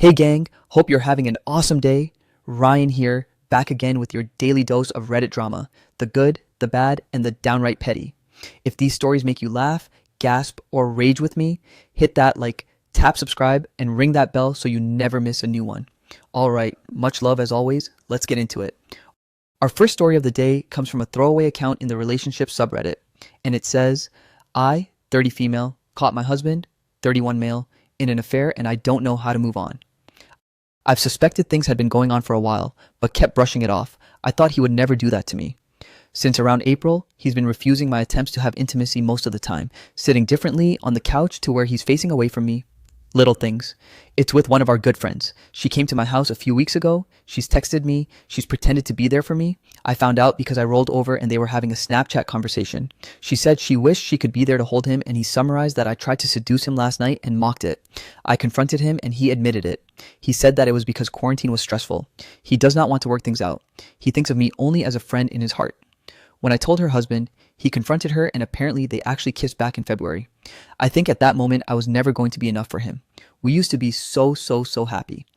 Hey gang, hope you're having an awesome day. Ryan here, back again with your daily dose of Reddit drama, the good, the bad, and the downright petty. If these stories make you laugh, gasp, or rage with me, hit that like, tap subscribe, and ring that bell so you never miss a new one. Alright, much love as always, let's get into it. Our first story of the day comes from a throwaway account in the relationship subreddit, and it says, I, 30 female, caught my husband, 31 male, in an affair and I don't know how to move on. I've suspected things had been going on for a while, but kept brushing it off. I thought he would never do that to me. Since around April, he's been refusing my attempts to have intimacy most of the time, sitting differently on the couch to where he's facing away from me. Little things. It's with one of our good friends. She came to my house a few weeks ago. She's texted me. She's pretended to be there for me. I found out because I rolled over and they were having a Snapchat conversation. She said she wished she could be there to hold him, and he summarized that I tried to seduce him last night and mocked it. I confronted him and he admitted it. He said that it was because quarantine was stressful. He does not want to work things out. He thinks of me only as a friend in his heart. When I told her husband, he confronted her and apparently they actually kissed back in February. I think at that moment I was never going to be enough for him. We used to be so happy.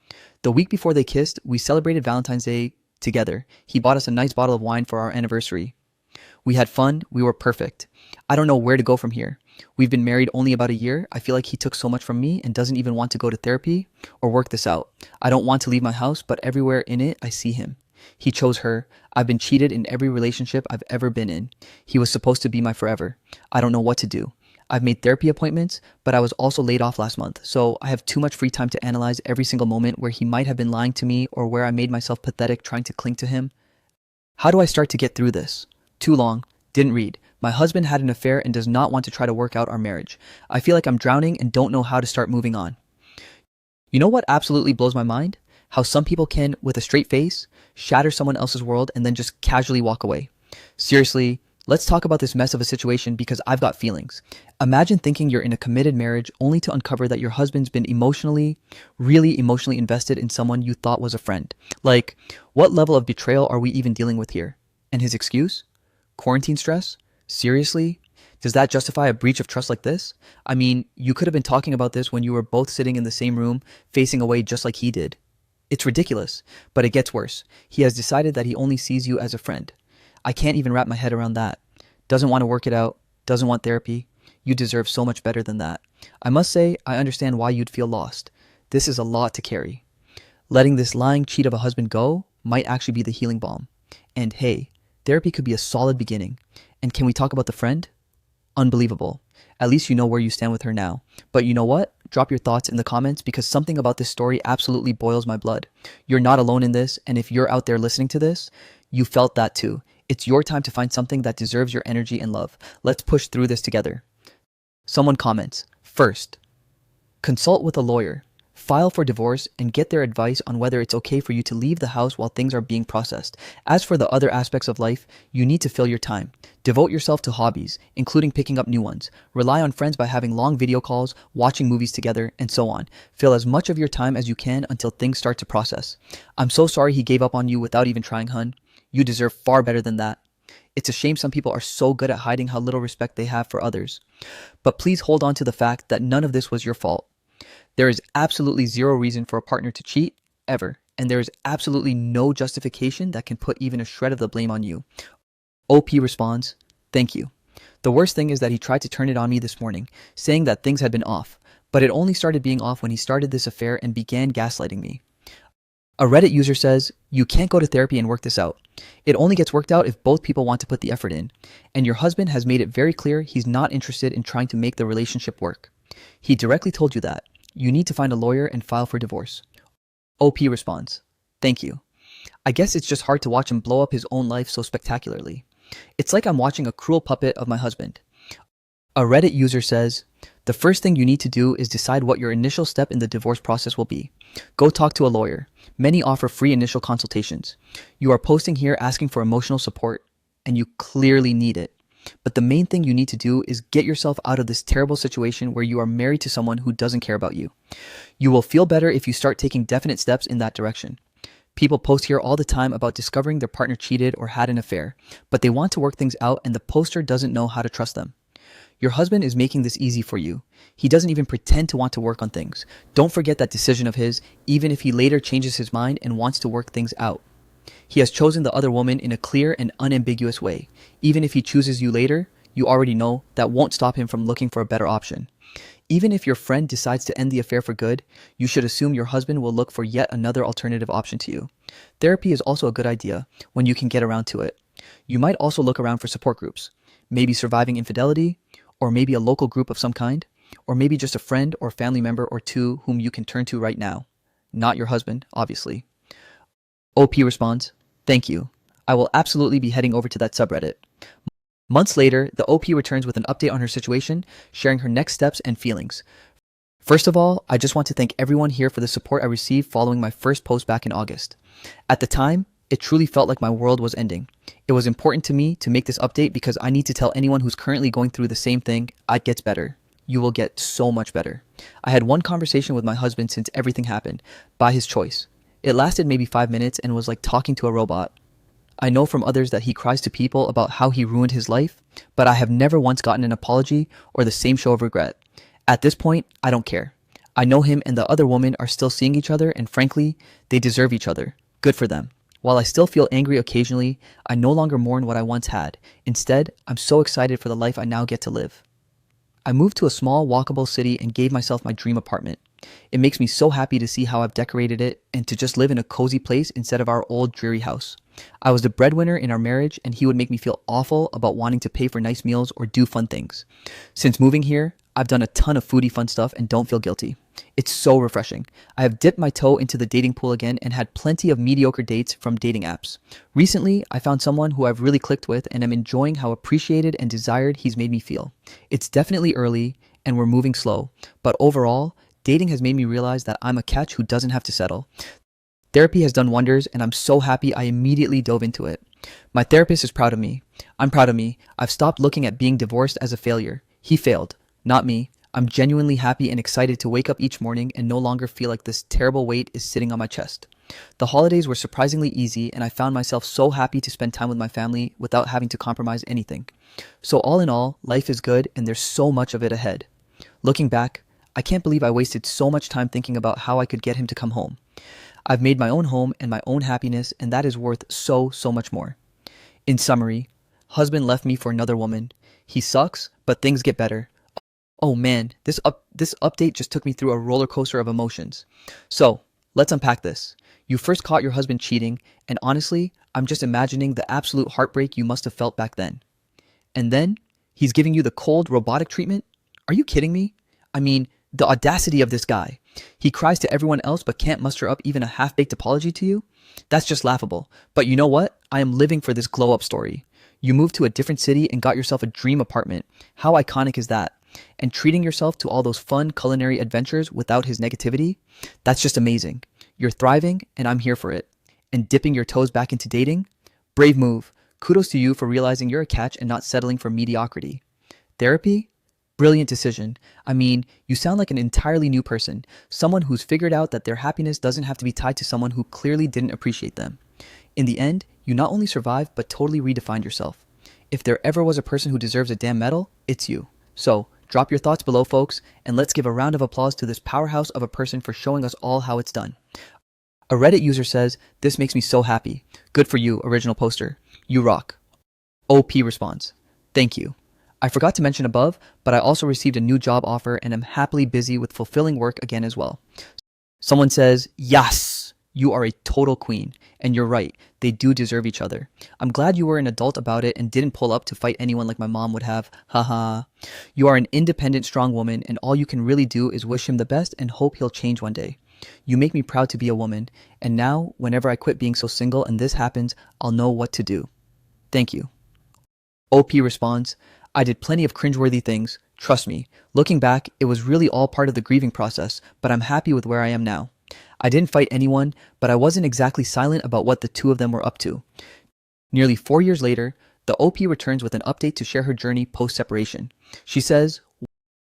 The week before they kissed, we celebrated Valentine's Day together. He bought us a nice bottle of wine for our anniversary. We had fun. We were perfect. I don't know where to go from here. We've been married only about a year. I feel like he took so much from me and doesn't even want to go to therapy or work this out. I don't want to leave my house, but everywhere in it, I see him. He chose her. I've been cheated in every relationship I've ever been in. He was supposed to be my forever. I don't know what to do. I've made therapy appointments, but I was also laid off last month, so I have too much free time to analyze every single moment where he might have been lying to me or where I made myself pathetic trying to cling to him. How do I start to get through this? Too long. Didn't read. My husband had an affair and does not want to try to work out our marriage. I feel like I'm drowning and don't know how to start moving on. You know what absolutely blows my mind? How some people can, with a straight face, shatter someone else's world and then just casually walk away. Seriously, let's talk about this mess of a situation because I've got feelings. Imagine thinking you're in a committed marriage only to uncover that your husband's been really emotionally invested in someone you thought was a friend. Like, what level of betrayal are we even dealing with here? And his excuse? Quarantine stress? Seriously? Does that justify a breach of trust like this? I mean, you could have been talking about this when you were both sitting in the same room, facing away just like he did. It's ridiculous, but it gets worse. He has decided that he only sees you as a friend. I can't even wrap my head around that. Doesn't want to work it out, doesn't want therapy. You deserve so much better than that. I must say, I understand why you'd feel lost. This is a lot to carry. Letting this lying cheat of a husband go might actually be the healing balm. And hey, therapy could be a solid beginning. And can we talk about the friend? Unbelievable. At least you know where you stand with her now. But you know what? Drop your thoughts in the comments because something about this story absolutely boils my blood. You're not alone in this, and if you're out there listening to this, you felt that too. It's your time to find something that deserves your energy and love. Let's push through this together. Someone comments, first, consult with a lawyer. File for divorce and get their advice on whether it's okay for you to leave the house while things are being processed. As for the other aspects of life, you need to fill your time. Devote yourself to hobbies, including picking up new ones. Rely on friends by having long video calls, watching movies together, and so on. Fill as much of your time as you can until things start to process. I'm so sorry he gave up on you without even trying, hun. You deserve far better than that. It's a shame some people are so good at hiding how little respect they have for others. But please hold on to the fact that none of this was your fault. There is absolutely zero reason for a partner to cheat, ever, and there is absolutely no justification that can put even a shred of the blame on you. OP responds, thank you. The worst thing is that he tried to turn it on me this morning, saying that things had been off, but it only started being off when he started this affair and began gaslighting me. A Reddit user says, you can't go to therapy and work this out. It only gets worked out if both people want to put the effort in, and your husband has made it very clear he's not interested in trying to make the relationship work. He directly told you that. You need to find a lawyer and file for divorce. OP responds, thank you. I guess it's just hard to watch him blow up his own life so spectacularly. It's like I'm watching a cruel puppet of my husband. A Reddit user says, the first thing you need to do is decide what your initial step in the divorce process will be. Go talk to a lawyer. Many offer free initial consultations. You are posting here asking for emotional support, and you clearly need it. But the main thing you need to do is get yourself out of this terrible situation where you are married to someone who doesn't care about you. You will feel better if you start taking definite steps in that direction. People post here all the time about discovering their partner cheated or had an affair, but they want to work things out and the poster doesn't know how to trust them. Your husband is making this easy for you. He doesn't even pretend to want to work on things. Don't forget that decision of his, even if he later changes his mind and wants to work things out. He has chosen the other woman in a clear and unambiguous way. Even if he chooses you later, you already know that won't stop him from looking for a better option. Even if your friend decides to end the affair for good, you should assume your husband will look for yet another alternative option to you. Therapy is also a good idea when you can get around to it. You might also look around for support groups, maybe surviving infidelity, or maybe a local group of some kind, or maybe just a friend or family member or two whom you can turn to right now. Not your husband, obviously. OP responds, "Thank you. I will absolutely be heading over to that subreddit." Months later, the OP returns with an update on her situation, sharing her next steps and feelings. First of all, I just want to thank everyone here for the support I received following my first post back in August. At the time, it truly felt like my world was ending. It was important to me to make this update because I need to tell anyone who's currently going through the same thing, it gets better. You will get so much better. I had one conversation with my husband since everything happened, by his choice. It lasted maybe 5 minutes and was like talking to a robot. I know from others that he cries to people about how he ruined his life, but I have never once gotten an apology or the same show of regret. At this point, I don't care. I know him and the other woman are still seeing each other, and frankly, they deserve each other. Good for them. While I still feel angry occasionally, I no longer mourn what I once had. Instead, I'm so excited for the life I now get to live. I moved to a small, walkable city and gave myself my dream apartment. It makes me so happy to see how I've decorated it and to just live in a cozy place instead of our old dreary house. I was the breadwinner in our marriage, and he would make me feel awful about wanting to pay for nice meals or do fun things. Since moving here, I've done a ton of foodie fun stuff and don't feel guilty. It's so refreshing. I have dipped my toe into the dating pool again and had plenty of mediocre dates from dating apps. Recently, I found someone who I've really clicked with and am enjoying how appreciated and desired he's made me feel. It's definitely early and we're moving slow, but overall, dating has made me realize that I'm a catch who doesn't have to settle. Therapy has done wonders, and I'm so happy I immediately dove into it. My therapist is proud of me. I'm proud of me. I've stopped looking at being divorced as a failure. He failed, not me. I'm genuinely happy and excited to wake up each morning and no longer feel like this terrible weight is sitting on my chest. The holidays were surprisingly easy, and I found myself so happy to spend time with my family without having to compromise anything. So all in all, life is good and there's so much of it ahead. Looking back, I can't believe I wasted so much time thinking about how I could get him to come home. I've made my own home and my own happiness, and that is worth so much more. In summary, husband left me for another woman. He sucks, but things get better. Oh man, this update just took me through a roller coaster of emotions. So, let's unpack this. You first caught your husband cheating, and honestly, I'm just imagining the absolute heartbreak you must have felt back then. And then, he's giving you the cold, robotic treatment? Are you kidding me? I mean, the audacity of this guy. He cries to everyone else but can't muster up even a half-baked apology to you? That's just laughable. But you know what? I am living for this glow-up story. You moved to a different city and got yourself a dream apartment. How iconic is that? And treating yourself to all those fun culinary adventures without his negativity? That's just amazing. You're thriving, and I'm here for it. And dipping your toes back into dating? Brave move. Kudos to you for realizing you're a catch and not settling for mediocrity. Therapy? Brilliant decision. I mean, you sound like an entirely new person, someone who's figured out that their happiness doesn't have to be tied to someone who clearly didn't appreciate them. In the end, you not only survived, but totally redefined yourself. If there ever was a person who deserves a damn medal, it's you. So, drop your thoughts below, folks, and let's give a round of applause to this powerhouse of a person for showing us all how it's done. A Reddit user says, "This makes me so happy. Good for you, original poster. You rock." OP responds, "Thank you. I forgot to mention above, but I also received a new job offer and am happily busy with fulfilling work again as well." Someone says, "Yes, you are a total queen." And you're right, they do deserve each other. I'm glad you were an adult about it and didn't pull up to fight anyone like my mom would have. Haha. You are an independent, strong woman, and all you can really do is wish him the best and hope he'll change one day. You make me proud to be a woman, and now, whenever I quit being so single and this happens, I'll know what to do. Thank you. OP responds, "I did plenty of cringeworthy things. Trust me. Looking back, it was really all part of the grieving process, but I'm happy with where I am now. I didn't fight anyone, but I wasn't exactly silent about what the two of them were up to." Nearly 4 years later, the OP returns with an update to share her journey post-separation. She says,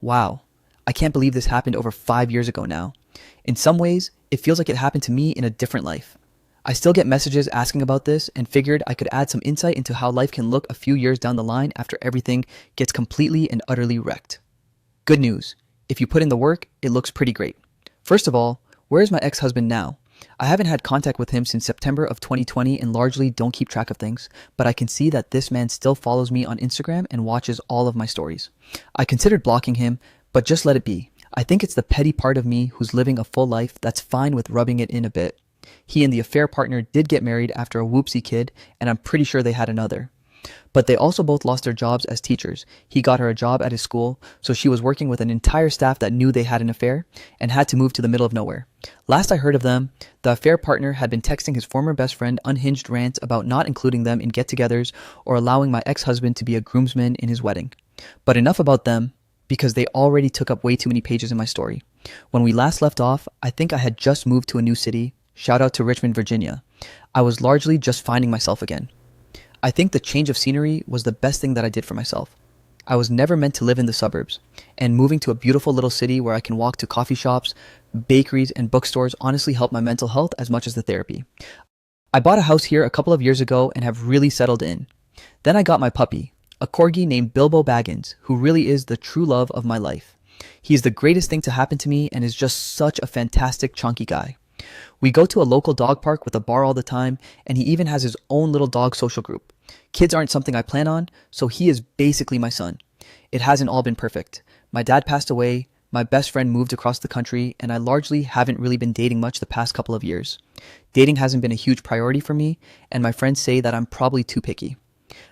"Wow, I can't believe this happened over 5 years ago now. In some ways, it feels like it happened to me in a different life. I still get messages asking about this and figured I could add some insight into how life can look a few years down the line after everything gets completely and utterly wrecked. Good news. If you put in the work, it looks pretty great. First of all, where is my ex-husband now? I haven't had contact with him since September of 2020 and largely don't keep track of things, but I can see that this man still follows me on Instagram and watches all of my stories. I considered blocking him, but just let it be. I think it's the petty part of me who's living a full life that's fine with rubbing it in a bit. He and the affair partner did get married after a whoopsie kid, and I'm pretty sure they had another. But they also both lost their jobs as teachers. He got her a job at his school, so she was working with an entire staff that knew they had an affair and had to move to the middle of nowhere. Last I heard of them, the affair partner had been texting his former best friend unhinged rants about not including them in get-togethers or allowing my ex-husband to be a groomsman in his wedding. But enough about them, because they already took up way too many pages in my story. When we last left off, I think I had just moved to a new city. Shout out to Richmond, Virginia. I was largely just finding myself again. I think the change of scenery was the best thing that I did for myself. I was never meant to live in the suburbs, and moving to a beautiful little city where I can walk to coffee shops, bakeries, and bookstores honestly helped my mental health as much as the therapy. I bought a house here a couple of years ago and have really settled in. Then I got my puppy, a corgi named Bilbo Baggins, who really is the true love of my life. He is the greatest thing to happen to me and is just such a fantastic chunky guy. We go to a local dog park with a bar all the time, and he even has his own little dog social group. Kids aren't something I plan on, so he is basically my son. It hasn't all been perfect. My dad passed away, my best friend moved across the country, and I largely haven't really been dating much the past couple of years. Dating hasn't been a huge priority for me, and my friends say that I'm probably too picky.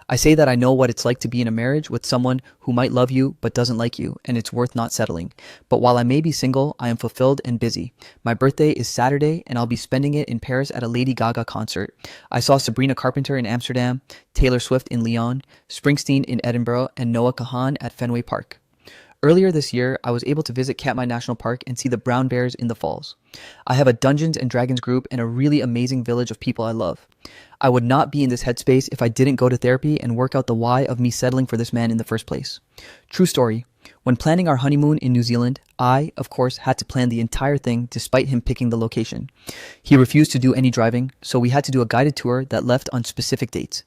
I say that I know what it's like to be in a marriage with someone who might love you but doesn't like you, and it's worth not settling. But while I may be single, I am fulfilled and busy. My birthday is Saturday, and I'll be spending it in Paris at a Lady Gaga concert. I saw Sabrina Carpenter in Amsterdam, Taylor Swift in Lyon, Springsteen in Edinburgh, and Noah Kahan at Fenway Park. Earlier this year, I was able to visit Katmai National Park and see the brown bears in the falls. I have a Dungeons and Dragons group and a really amazing village of people I love. I would not be in this headspace if I didn't go to therapy and work out the why of me settling for this man in the first place. True story. When planning our honeymoon in New Zealand, I, of course, had to plan the entire thing despite him picking the location. He refused to do any driving, so we had to do a guided tour that left on specific dates.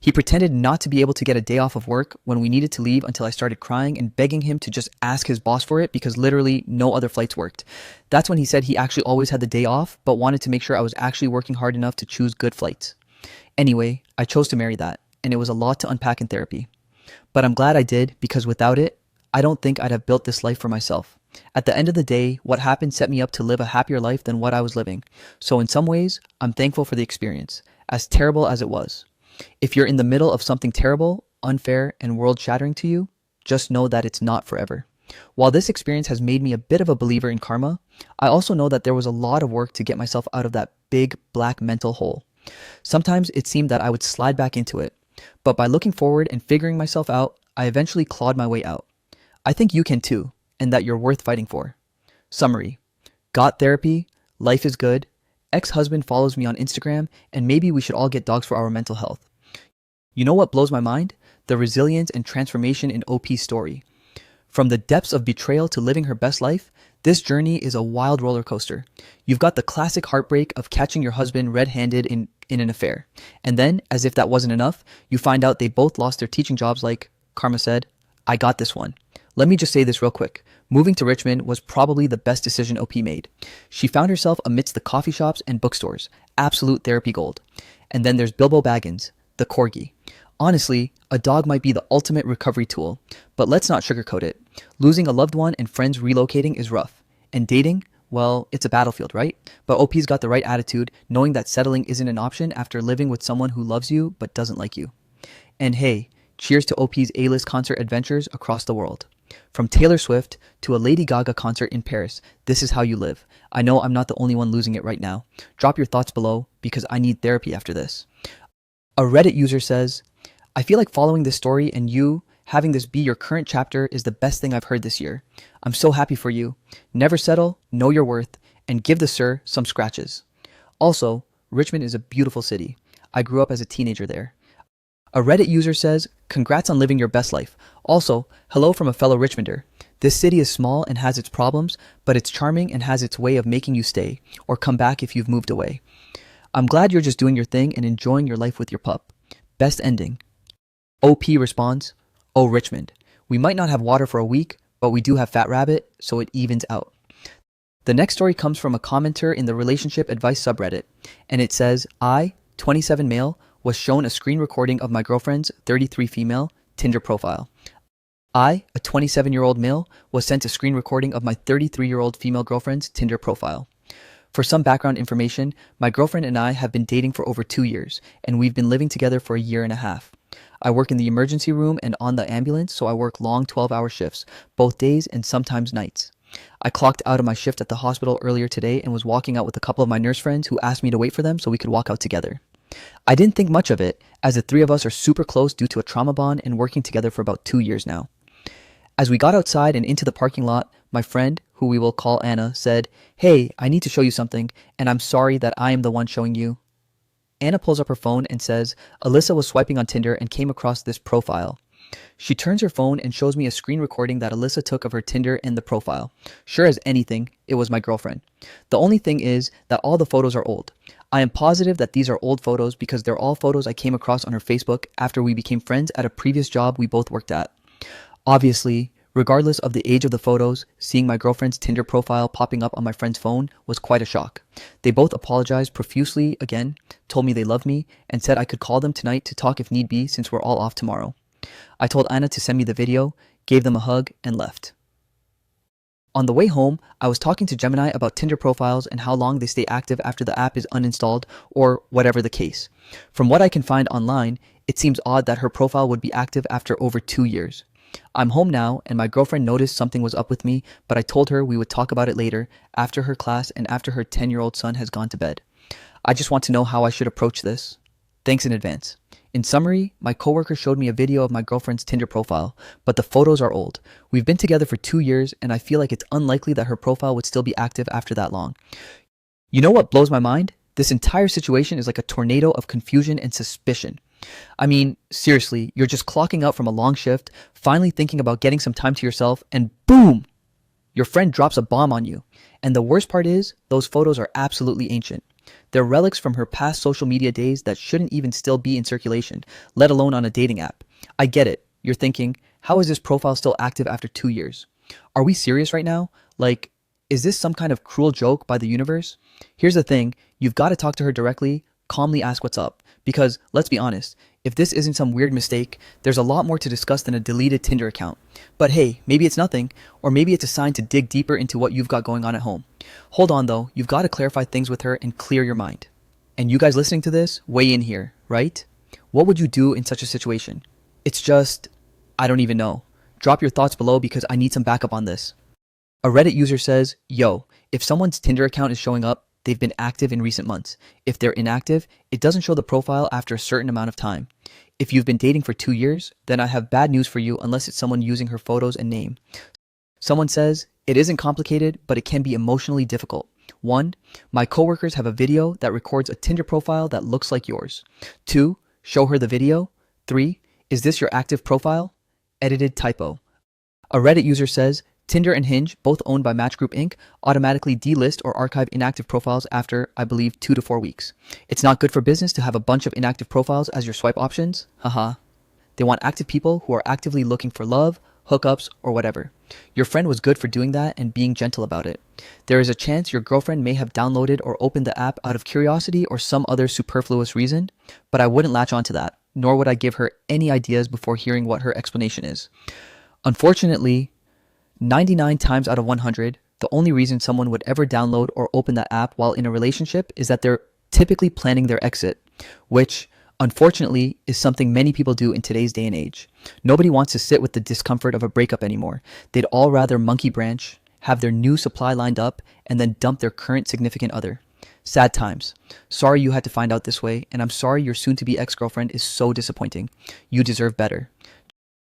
He pretended not to be able to get a day off of work when we needed to leave until I started crying and begging him to just ask his boss for it because literally no other flights worked. That's when he said he actually always had the day off, but wanted to make sure I was actually working hard enough to choose good flights. Anyway, I chose to marry that, and it was a lot to unpack in therapy. But I'm glad I did, because without it, I don't think I'd have built this life for myself. At the end of the day, what happened set me up to live a happier life than what I was living. So in some ways, I'm thankful for the experience, as terrible as it was. If you're in the middle of something terrible, unfair, and world-shattering to you, just know that it's not forever. While this experience has made me a bit of a believer in karma, I also know that there was a lot of work to get myself out of that big black mental hole. Sometimes it seemed that I would slide back into it, but by looking forward and figuring myself out, I eventually clawed my way out. I think you can too, and that you're worth fighting for. Summary. Got therapy, life is good, ex-husband follows me on Instagram, and maybe we should all get dogs for our mental health. You know what blows my mind? The resilience and transformation in OP's story. From the depths of betrayal to living her best life, this journey is a wild roller coaster. You've got the classic heartbreak of catching your husband red-handed in an affair. And then, as if that wasn't enough, you find out they both lost their teaching jobs like, Karma said, I got this one. Let me just say this real quick. Moving to Richmond was probably the best decision OP made. She found herself amidst the coffee shops and bookstores. Absolute therapy gold. And then there's Bilbo Baggins, the corgi. Honestly, a dog might be the ultimate recovery tool, but let's not sugarcoat it. Losing a loved one and friends relocating is rough. And dating? Well, it's a battlefield, right? But OP's got the right attitude, knowing that settling isn't an option after living with someone who loves you but doesn't like you. And hey, cheers to OP's A-list concert adventures across the world. From Taylor Swift to a Lady Gaga concert in Paris, this is how you live. I know I'm not the only one losing it right now. Drop your thoughts below because I need therapy after this. A Reddit user says, I feel like following this story and you having this be your current chapter is the best thing I've heard this year. I'm so happy for you. Never settle, know your worth, and give the sir some scratches. Also, Richmond is a beautiful city. I grew up as a teenager there. A Reddit user says, congrats on living your best life. Also, hello from a fellow Richmonder. This city is small and has its problems, but it's charming and has its way of making you stay, or come back if you've moved away. I'm glad you're just doing your thing and enjoying your life with your pup. Best ending. OP responds, Oh Richmond, we might not have water for a week, but we do have Fat Rabbit, so it evens out. The next story comes from a commenter in the relationship advice subreddit, and it says, I, 27 male, was shown a screen recording of my girlfriend's 33 female Tinder profile. I, a 27-year-old male, was sent a screen recording of my 33-year-old female girlfriend's Tinder profile. For some background information, my girlfriend and I have been dating for over 2 years, and we've been living together for a year and a half. I work in the emergency room and on the ambulance, so I work long 12-hour shifts, both days and sometimes nights. I clocked out of my shift at the hospital earlier today and was walking out with a couple of my nurse friends who asked me to wait for them so we could walk out together. I didn't think much of it, as the three of us are super close due to a trauma bond and working together for about 2 years now. As we got outside and into the parking lot, my friend, who we will call Anna, said, Hey, I need to show you something, and I'm sorry that I am the one showing you. Anna pulls up her phone and says, Alyssa was swiping on Tinder and came across this profile. She turns her phone and shows me a screen recording that Alyssa took of her Tinder and the profile. Sure as anything, it was my girlfriend. The only thing is that all the photos are old. I am positive that these are old photos because they're all photos I came across on her Facebook after we became friends at a previous job we both worked at. Obviously, regardless of the age of the photos, seeing my girlfriend's Tinder profile popping up on my friend's phone was quite a shock. They both apologized profusely again, told me they loved me, and said I could call them tonight to talk if need be since we're all off tomorrow. I told Anna to send me the video, gave them a hug, and left. On the way home, I was talking to Gemini about Tinder profiles and how long they stay active after the app is uninstalled or whatever the case. From what I can find online, it seems odd that her profile would be active after over 2 years. I'm home now and my girlfriend noticed something was up with me, but I told her we would talk about it later after her class and after her 10-year-old son has gone to bed. I just want to know how I should approach this. Thanks in advance. In summary, my coworker showed me a video of my girlfriend's Tinder profile, but the photos are old. We've been together for 2 years and I feel like it's unlikely that her profile would still be active after that long. You know what blows my mind? This entire situation is like a tornado of confusion and suspicion. I mean, seriously, you're just clocking out from a long shift, finally thinking about getting some time to yourself, and boom! Your friend drops a bomb on you. And the worst part is, those photos are absolutely ancient. They're relics from her past social media days that shouldn't even still be in circulation, let alone on a dating app. I get it. You're thinking, how is this profile still active after 2 years? Are we serious right now? Like, is this some kind of cruel joke by the universe? Here's the thing, you've got to talk to her directly, calmly ask what's up. Because, let's be honest, if this isn't some weird mistake, there's a lot more to discuss than a deleted Tinder account. But hey, maybe it's nothing, or maybe it's a sign to dig deeper into what you've got going on at home. Hold on though, you've got to clarify things with her and clear your mind. And you guys listening to this, weigh in here, right? What would you do in such a situation? It's just, I don't even know. Drop your thoughts below because I need some backup on this. A Reddit user says, Yo, if someone's Tinder account is showing up, they've been active in recent months. If they're inactive, it doesn't show the profile after a certain amount of time. If you've been dating for 2 years, then I have bad news for you unless it's someone using her photos and name. Someone says, it isn't complicated, but it can be emotionally difficult. 1. My coworkers have a video that records a Tinder profile that looks like yours. 2. Show her the video. 3. Is this your active profile? Edited typo. A Reddit user says, Tinder and Hinge, both owned by Match Group Inc., automatically delist or archive inactive profiles after, I believe, 2 to 4 weeks. It's not good for business to have a bunch of inactive profiles as your swipe options. Haha. They want active people who are actively looking for love, hookups, or whatever. Your friend was good for doing that and being gentle about it. There is a chance your girlfriend may have downloaded or opened the app out of curiosity or some other superfluous reason, but I wouldn't latch onto that, nor would I give her any ideas before hearing what her explanation is. Unfortunately, 99 times out of 100, the only reason someone would ever download or open that app while in a relationship is that they're typically planning their exit, which, unfortunately, is something many people do in today's day and age. Nobody wants to sit with the discomfort of a breakup anymore. They'd all rather monkey branch, have their new supply lined up, and then dump their current significant other. Sad times. Sorry you had to find out this way, and I'm sorry your soon-to-be ex-girlfriend is so disappointing. You deserve better.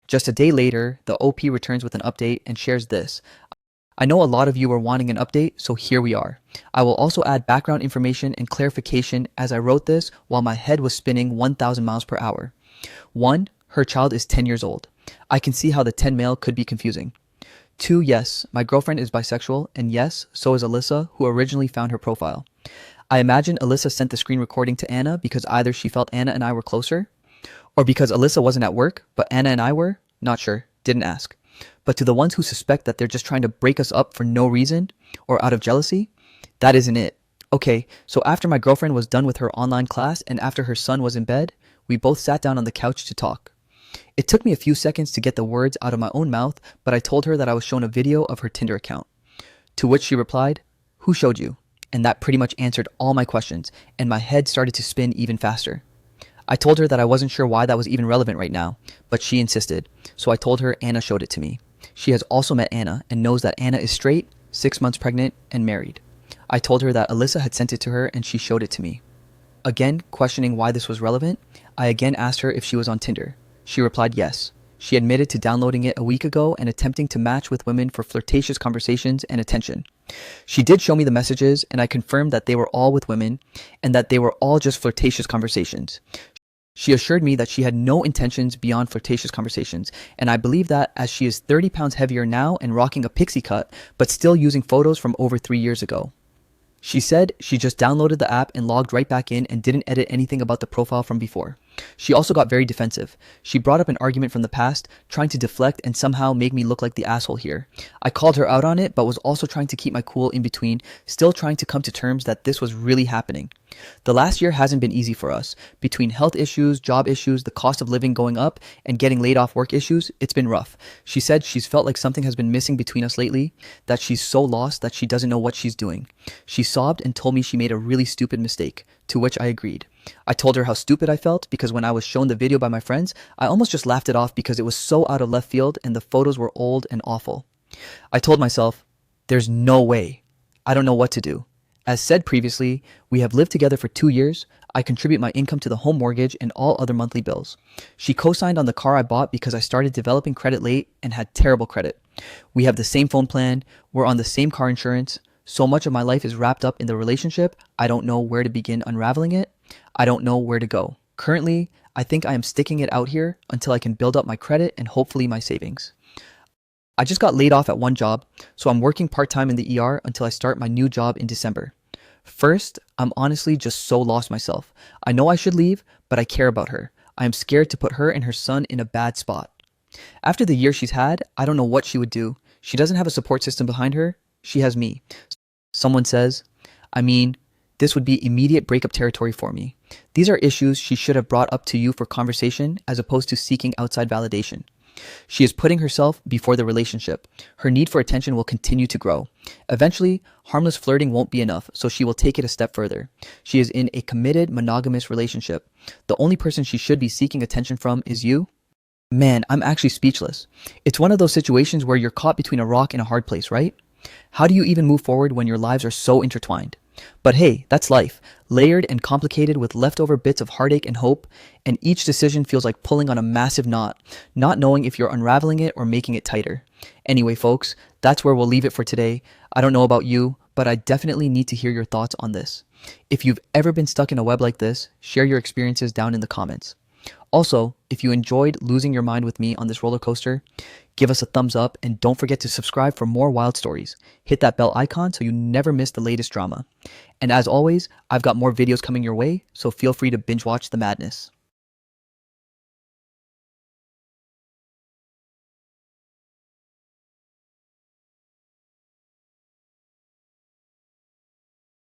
Just a day later, the OP returns with an update and shares this. I know a lot of you were wanting an update, so here we are. I will also add background information and clarification as I wrote this while my head was spinning 1,000 miles per hour. 1. Her child is 10 years old. I can see how the 10 male could be confusing. 2. Yes, my girlfriend is bisexual, and yes, so is Alyssa, who originally found her profile. I imagine Alyssa sent the screen recording to Anna because either she felt Anna and I were closer, or because Alyssa wasn't at work, but Anna and I were, not sure, didn't ask. But to the ones who suspect that they're just trying to break us up for no reason or out of jealousy, that isn't it. Okay, so after my girlfriend was done with her online class and after her son was in bed, we both sat down on the couch to talk. It took me a few seconds to get the words out of my own mouth, but I told her that I was shown a video of her Tinder account. To which she replied, "Who showed you?" And that pretty much answered all my questions, and my head started to spin even faster. I told her that I wasn't sure why that was even relevant right now, but she insisted, so I told her Anna showed it to me. She has also met Anna and knows that Anna is straight, 6 months pregnant, and married. I told her that Alyssa had sent it to her and she showed it to me. Again, questioning why this was relevant, I again asked her if she was on Tinder. She replied yes. She admitted to downloading it a week ago and attempting to match with women for flirtatious conversations and attention. She did show me the messages, and I confirmed that they were all with women and that they were all just flirtatious conversations. She assured me that she had no intentions beyond flirtatious conversations, and I believe that as she is 30 pounds heavier now and rocking a pixie cut, but still using photos from over 3 years ago. She said she just downloaded the app and logged right back in and didn't edit anything about the profile from before. She also got very defensive. She brought up an argument from the past, trying to deflect and somehow make me look like the asshole here. I called her out on it, but was also trying to keep my cool in between, still trying to come to terms that this was really happening. The last year hasn't been easy for us. Between health issues, job issues, the cost of living going up, and getting laid off work issues, it's been rough. She said she's felt like something has been missing between us lately, that she's so lost that she doesn't know what she's doing. She sobbed and told me she made a really stupid mistake, to which I agreed. I told her how stupid I felt because when I was shown the video by my friends, I almost just laughed it off because it was so out of left field and the photos were old and awful. I told myself, there's no way. I don't know what to do. As said previously, we have lived together for 2 years. I contribute my income to the home mortgage and all other monthly bills. She co-signed on the car I bought because I started developing credit late and had terrible credit. We have the same phone plan. We're on the same car insurance. So much of my life is wrapped up in the relationship, I don't know where to begin unraveling it. I don't know where to go. Currently, I think I am sticking it out here until I can build up my credit and hopefully my savings. I just got laid off at one job, so I'm working part-time in the ER until I start my new job in December. First, I'm honestly just so lost myself. I know I should leave, but I care about her. I am scared to put her and her son in a bad spot. After the year she's had, I don't know what she would do. She doesn't have a support system behind her. She has me. Someone says, this would be immediate breakup territory for me. These are issues she should have brought up to you for conversation as opposed to seeking outside validation. She is putting herself before the relationship. Her need for attention will continue to grow. Eventually, harmless flirting won't be enough, so she will take it a step further. She is in a committed, monogamous relationship. The only person she should be seeking attention from is you. Man, I'm actually speechless. It's one of those situations where you're caught between a rock and a hard place, right? How do you even move forward when your lives are so intertwined? But hey, that's life, layered and complicated with leftover bits of heartache and hope, and each decision feels like pulling on a massive knot, not knowing if you're unraveling it or making it tighter. Anyway, folks, that's where we'll leave it for today. I don't know about you, but I definitely need to hear your thoughts on this. If you've ever been stuck in a web like this, share your experiences down in the comments. Also, if you enjoyed losing your mind with me on this roller coaster, give us a thumbs up and don't forget to subscribe for more wild stories. Hit that bell icon so you never miss the latest drama. And as always, I've got more videos coming your way, so feel free to binge watch the madness.